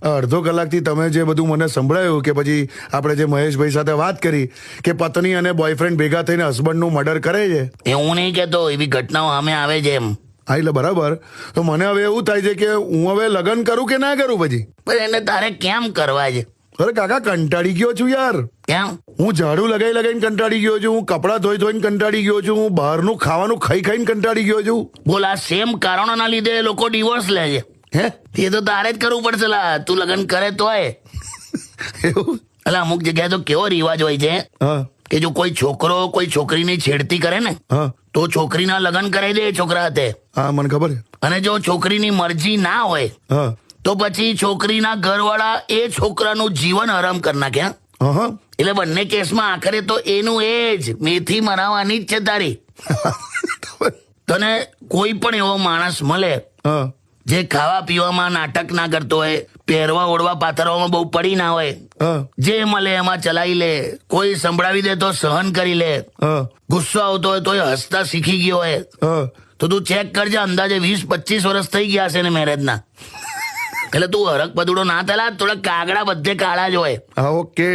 અડધો કલાકથી તમે જે બધું મને સંભળાયું કે પછી આપણે જે મહેશભાઈ સાથે વાત કરી કે પત્ની અને બોયફ્રેન્ડ ભેગા થઈને હસબન્ડનું મર્ડર કરે છે, એ હું નહીં કહેતો, એવી ઘટનાઓ સામે આવે છે એમ. હા એટલે બરાબર. તો મને હવે એવું થાય છે કે હું હવે લગ્ન કરું કે ના કરું પછી? પણ એને તારે કેમ કરવા છે? અરે કાકા કંટાળી ગયો છું યાર. કેમ? હું ઝાડુ લગાવીને કંટાળી ગયો છું, હું કપડાં ધોઈને કંટાળી ગયો છું, હું બહારનું ખાવાનું ખાઈને કંટાળી ગયો છું. બોલ, આ સેમ કારણોના લીધે લોકો ડિવોર્સ લે છે. હે એ તો તારે જ કરવું પડશે લા, તું લગ્ન કરે તોય. એવું? એટલે અમુક જગ્યાએ તો કેવો રિવાજ હોય છે હા કે જો કોઈ છોકરો કોઈ છોકરીની છેડતી કરે ને હા તો છોકરીના લગ્ન કરાવી દે એ છોકરા હાથે. હા મને ખબર છે. અને જો છોકરીની મરજી ના હોય હા તો પછી છોકરીના ઘરવાળા એ છોકરાનું જીવન હરામ કરી નાખે. હા હા એટલે બંને કેસમાં આખરે તો એનું એ જ મેથી મરાવવાની જ છે તારી. તને કોઈ પણ એવો માણસ મળે હા જે ખાવા પીવામાં નાટક ના કરતો હોય, પહેરવા ઓઢવા પાથરવામાં બહુ પડી ના હોય, હા જે મળે એમાં ચલાવી લે, કોઈ સંભળાવી દે તો સહન કરી લે, હા ગુસ્સો આવતો હોય તો હસતા શીખી ગયો હોય, હા તો તું ચેક કરજે, અંદાજે 20-25 વર્ષ થઈ ગયા છે ને મેરેજના. એટલે તું હરક પદુડો ના થયેલા, થોડા કાગડા બધે કાળા જ હોય. હા ઓકે.